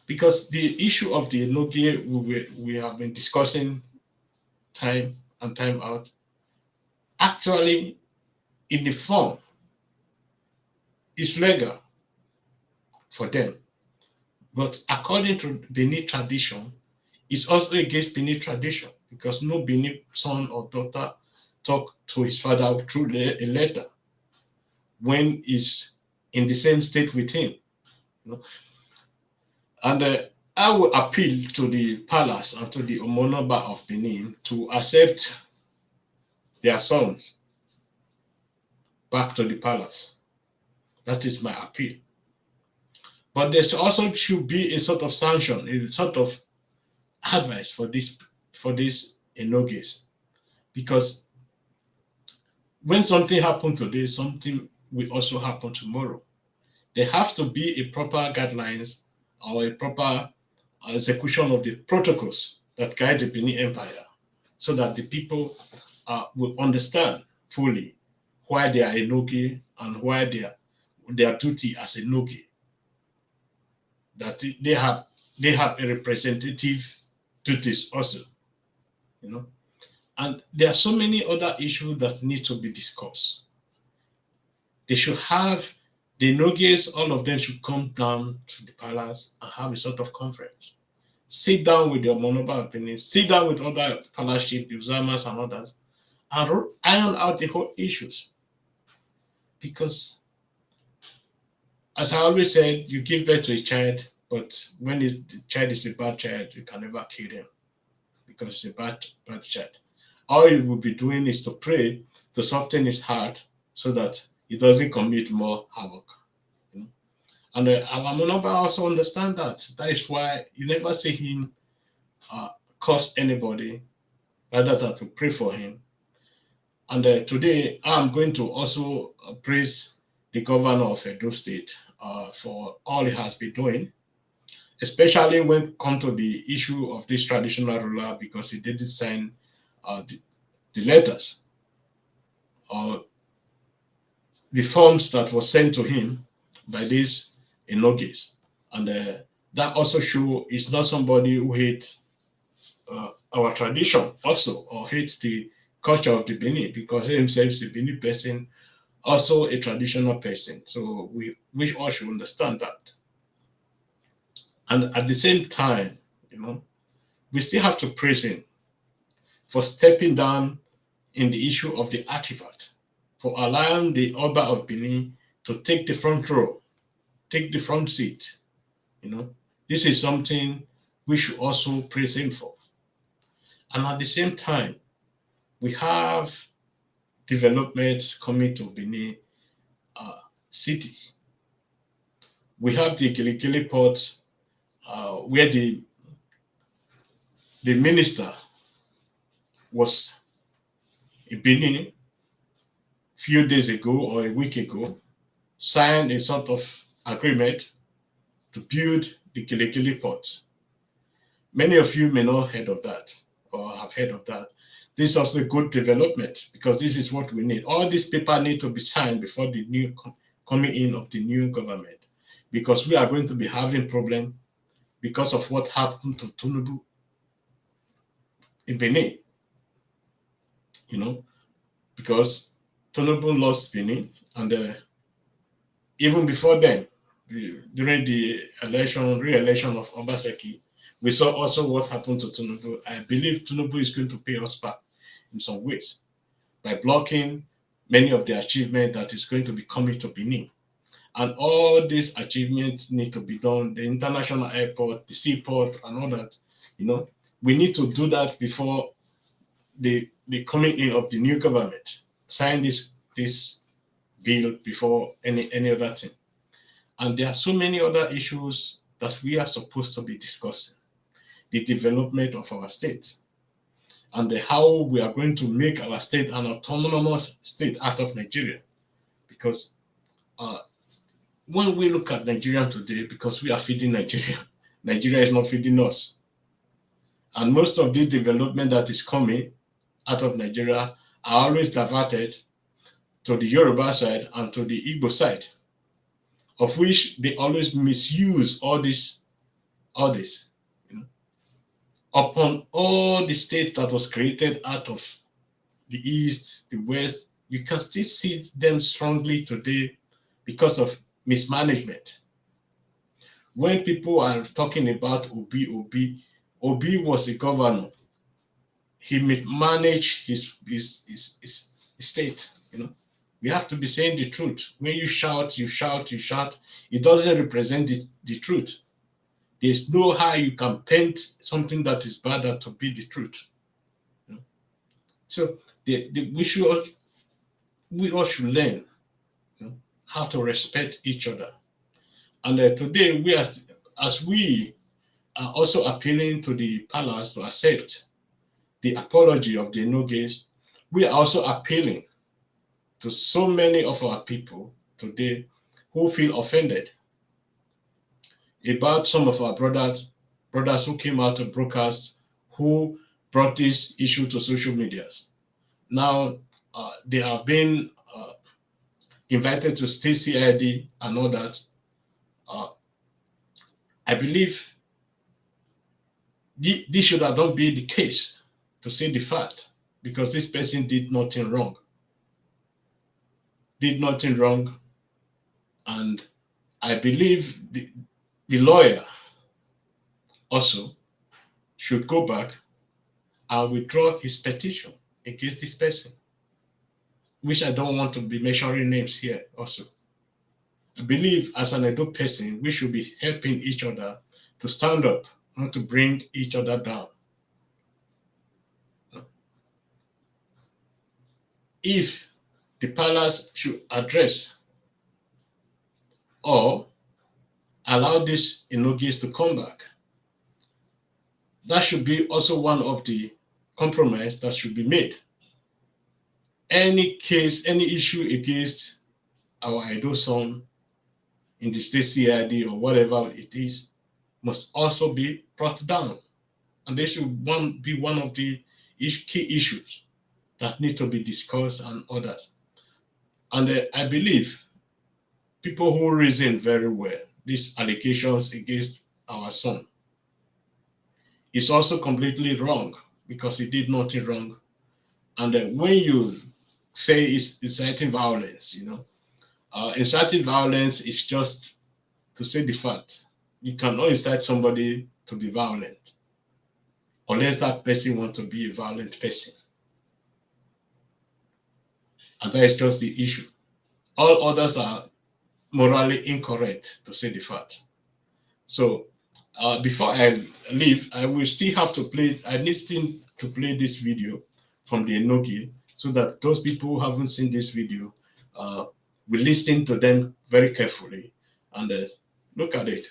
[SPEAKER 1] Because the issue of the Enogie we have been discussing time and time out, actually in the form is legal for them. But according to Benin tradition, it's also against Benin tradition, because no Benin son or daughter talk to his father through a letter when he's in the same state with him. You know? And I will appeal to the palace and to the Omo N'Oba of Benin to accept their sons back to the palace. That is my appeal. But there also should be a sort of sanction, a sort of advice for these Enoges, because when something happens today, something will also happen tomorrow. There have to be a proper guidelines or a proper execution of the protocols that guide the Benin Empire, so that the people will understand fully why they are Enoge and why their duty as Enoge. That they have a representative duties also, you know. And there are so many other issues that need to be discussed. They should have the Nogies, all of them should come down to the palace and have a sort of conference. Sit down with the Omo N'Oba of Benin, sit down with other palace chiefs, the Uzamas and others, and iron out the whole issues. Because, as I always said, you give birth to a child, but when the child is a bad child, you can never kill them, because it's a bad child. All you will be doing is to pray to soften his heart so that he doesn't commit more havoc. You know? And our Omo N'Oba also understand that. That is why you never see him curse anybody, rather than to pray for him. And today I'm going to also praise the governor of Edo State for all he has been doing, especially when it comes to the issue of this traditional ruler, because he didn't sign the letters or the forms that was sent to him by these Enoges. And that also shows he's not somebody who hates our tradition also, or hates the culture of the Benin, because he himself is a Benin person, also a traditional person. So we all should understand that. And at the same time, you know, we still have to praise him for stepping down in the issue of the artifact, for allowing the Oba of Benin to take the front row, take the front seat. You know, this is something we should also praise him for. And at the same time, we have developments coming to Benin cities. We have the Giligili port, where the minister was in Benin few days ago or a week ago, signed a sort of agreement to build the Giligili port. Many of you may not have heard of that or have heard of that. This is also a good development, because this is what we need. All these papers need to be signed before the new coming in of the new government, because we are going to be having problem because of what happened to Tinubu in Benin. You know, because Tinubu lost Benin, and even before then, during the re-election of Obaseki, we saw also what happened to Tinubu. I believe Tinubu is going to pay us back in some ways by blocking many of the achievements that is going to be coming to Benin. And all these achievements need to be done, the international airport, the seaport, and all that. You know, we need to do that before the coming in of the new government. Sign this bill before any other thing. And there are so many other issues that we are supposed to be discussing. The development of our state, and how we are going to make our state an autonomous state out of Nigeria. Because when we look at Nigeria today, because we are feeding Nigeria, Nigeria is not feeding us. And most of the development that is coming out of Nigeria are always diverted to the Yoruba side and to the Igbo side, of which they always misuse all this, you know, upon all the states that was created out of the East, the West. You can still see them strongly today because of mismanagement. When people are talking about Obi was a governor. He managed his state, you know. We have to be saying the truth. When you shout, it doesn't represent the truth. There's no how you can paint something that is bad to be the truth. You know? So we all should learn, you know, how to respect each other. And today, as we are also appealing to the palace to accept the apology of the Enoges, we are also appealing to so many of our people today who feel offended about some of our brothers who came out to broadcast, who brought this issue to social medias. Now, they have been invited to stay CID and all that. I believe this should have not been the case, to say the fact, because this person did nothing wrong. And I believe the lawyer also should go back and withdraw his petition against this person, which I don't want to be mentioning names here also. I believe as an adult person, we should be helping each other to stand up, not to bring each other down. If the palace should address or allow these Enoges to come back, that should be also one of the compromise that should be made. Any case, any issue against our idol son in the state CID or whatever it is must also be brought down. And they should be one of the key issues that need to be discussed and others. And I believe people who reason very well these allegations against our son is also completely wrong, because he did nothing wrong. And when you say it's inciting violence, you know, inciting violence is just to say the fact. You cannot incite somebody to be violent unless that person wants to be a violent person. And that is just the issue. All others are morally incorrect, to say the fact. So before I leave, I will still have to play, I need still to play this video from the Enoge, so that those people who haven't seen this video will listen to them very carefully and look at it.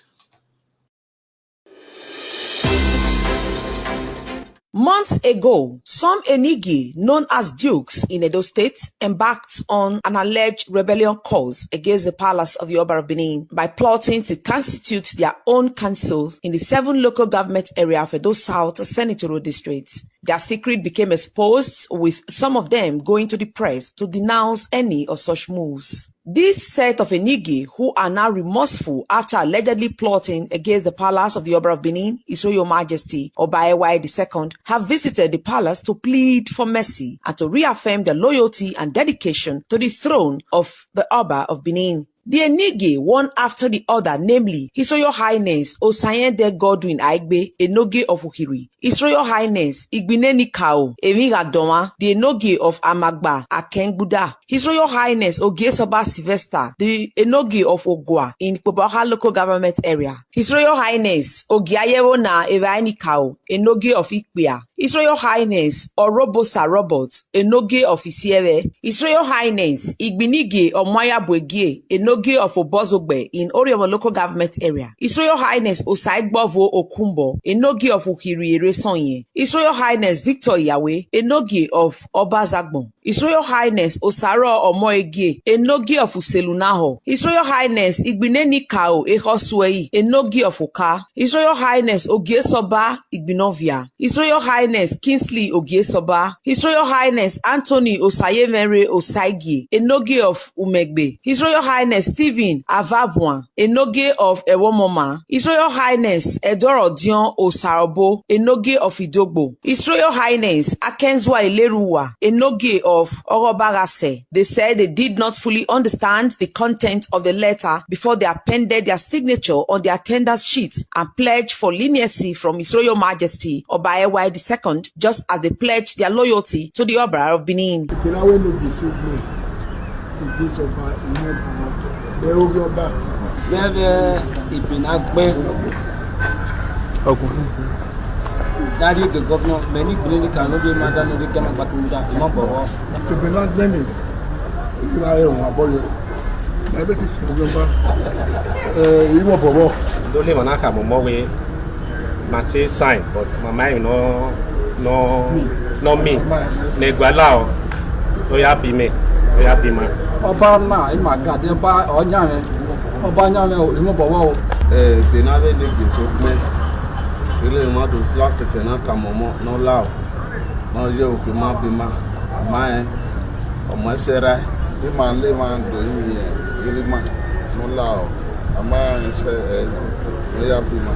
[SPEAKER 3] Months ago, some Enigi, known as dukes in Edo State, embarked on an alleged rebellion cause against the palace of the Oba of Benin by plotting to constitute their own councils in the 7 local government area of Edo South senatorial districts. Their secret became exposed, with some of them going to the press to denounce any of such moves. This set of Enigi, who are now remorseful after allegedly plotting against the palace of the Oba of Benin, His Royal Majesty Oba Ewa II, have visited the palace to plead for mercy and to reaffirm their loyalty and dedication to the throne of the Oba of Benin. The Enigi, one after the other, namely His Royal Highness Osayende Godwin Aigbe, Enoge of Ukiri, His Royal Highness Igbineni Kao, Emigadoma, the Enoge of Amagba, Akengbuda, His Royal Highness Ogesoba Sylvester, the Enoge of Ogwa in Poboha local government area, His Royal Highness Ogiayewo na Evaini Kao, Enoge of Ikpia, His Royal Highness Orobosa Robert Enoge of Isiere, His Royal Highness Igbinige Omoya Bwegie Enoge of Obozogbe in Oriomo local government area, His Royal Highness Osaigbovo Okumbo Enoge of Ukiriere Sonye, His Royal Highness Victor Yahweh Enoge of Obazagbon, His Royal Highness Osaro Omoege Enoge of Uselunaho, His Royal Highness Igbineni Kao Ehosuei Enoge of Uka, His Royal Highness Ogiesoba Igbinovia, His Royal Highness Kingsley Ogiesoba, His Royal Highness Anthony Osayemere Osaigi Enoge of Umegbe, His Royal Highness Stephen Avabwan Enoge of Ewomoma, His Royal Highness Edoro Dion Osarobo Enoge of Idogbo, His Royal Highness Akenzwa Ileruwa Enoge of Orobagase. They said they did not fully understand the content of the letter before they appended their signature on their tender's sheet and pledged for leniency from His Royal Majesty Oba Ewa II, just as they pledged their loyalty to the Oba of Benin.
[SPEAKER 4] Daddy, the governor, many people cannot be mad and they cannot back to that.
[SPEAKER 5] To be not many, I am a boy. Everything is you know, Bobo.
[SPEAKER 6] Don't live on a cam more way. Mate sign, but my mind no me. Negualao. No ya be me. No ya be man.
[SPEAKER 4] Obama, in my God, they buy on Yana. Obama, you know, Bobo.
[SPEAKER 7] They never need this open. Ele ma do class te fena ta momo no lao no yo ku ma bi ma ama o mo sera
[SPEAKER 5] The man live and do here. Ele ma no lao. Ama se ya bi ma.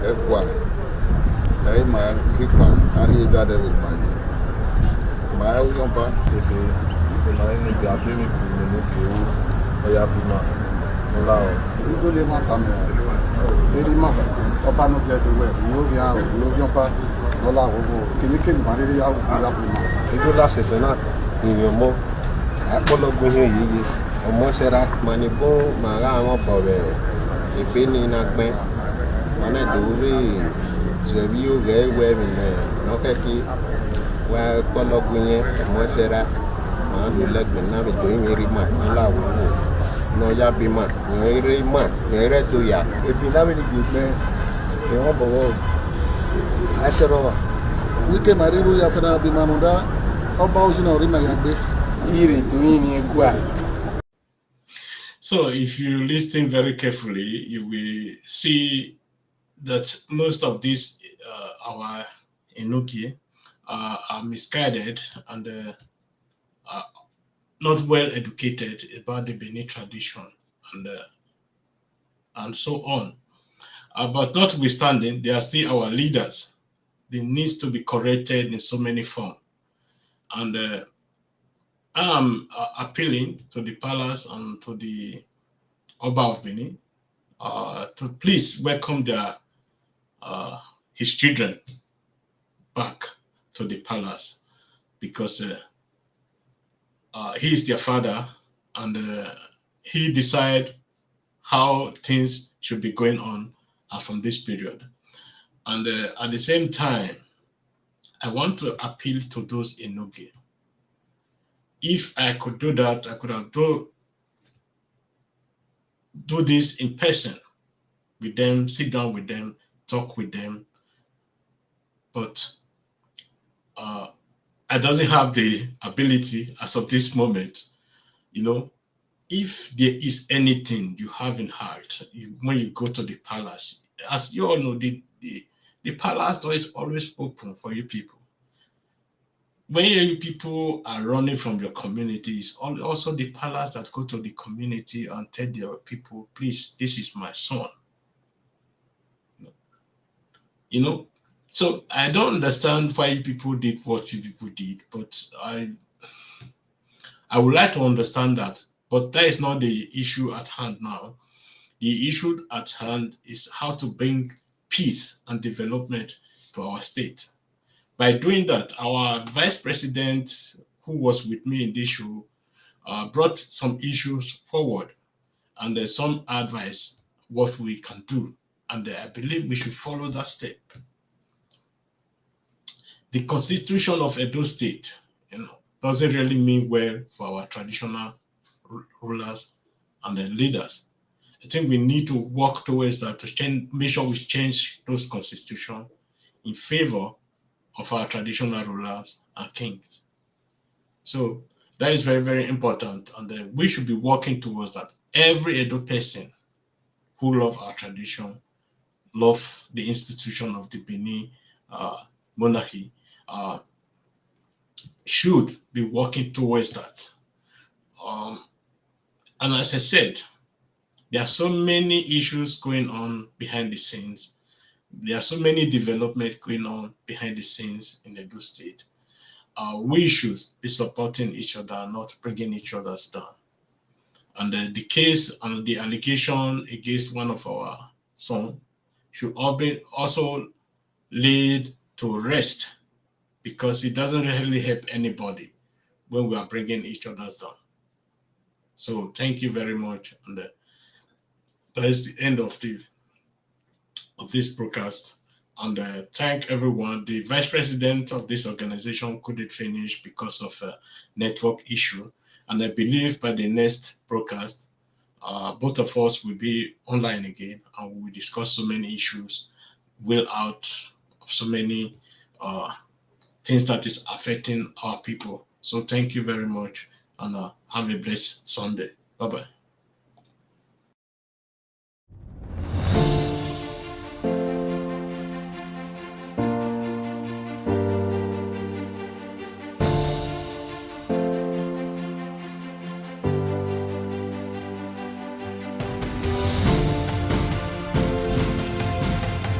[SPEAKER 5] Ekwa. Ai ma kipa ani da de with my. Ma o yon pa.
[SPEAKER 8] Ebe ma ni ga be mi ku ni ke o ya bi ma no lao.
[SPEAKER 5] Ele le ma ta me. Ele ma Oba no get away. You viens pas dans la roue. Quelqu'un m'a dit à la prima.
[SPEAKER 6] Et que là c'est fena ni mo. A polo go he yi. O mo sera manibo ma ga mo pobe. E pe ni na gbe. Mana do ri je bi o ge we mi no ke ki wa polo go yen mo sera ma do leg me na be do mi ri ma la wo. No ya bi ma, no ri ma, no re do ya.
[SPEAKER 5] Et puis là, il dit et on va à Serova. Oui, que Marie-Lou a fait un bimanoda, au bas au général, il y a
[SPEAKER 1] So if you listen very carefully, you will see that most of these our Enoki are misguided and are not well educated about the Benin tradition and so on. But notwithstanding, they are still our leaders. They need to be corrected in so many forms. And I'm appealing to the palace and to the Oba of Benin to please welcome his children back to the palace, because he is their father and he decide how things should be going on from this period. And at the same time, I want to appeal to those Enoge. If I could do that, I could have do this in person with them, sit down with them, talk with them. But I doesn't have the ability as of this moment. If there is anything you have in heart, when you go to the palace, as you all know, the palace door is always open for you people. When you people are running from your communities, also the palace that go to the community and tell their people, please, this is my son. So I don't understand why you people did what you people did, but I would like to understand that. But that is not the issue at hand now. The issue at hand is how to bring peace and development to our state. By doing that, our vice president, who was with me in this show, brought some issues forward and some advice what we can do. And I believe we should follow that step. the constitution of Edo State, doesn't really mean well for our traditional rulers and the leaders. I think we need to work towards that to change, make sure we change those constitutions in favor of our traditional rulers and kings. So that is very, very important, and we should be working towards that. Every Edo person who love our tradition, love the institution of the Benin monarchy, should be working towards that. And as I said, there are so many issues going on behind the scenes. There are so many developments going on behind the scenes in Edo State. We should be supporting each other, not bringing each other down. And the case and the allegation against one of our sons should also laid to rest, because it doesn't really help anybody when we are bringing each other down. So thank you very much. And that is the end of this broadcast. And thank everyone. The vice president of this organization couldn't finish because of a network issue. And I believe by the next broadcast, both of us will be online again, and we will discuss so many issues, will out of so many things that is affecting our people. So thank you very much, and have a blessed Sunday. Bye-bye.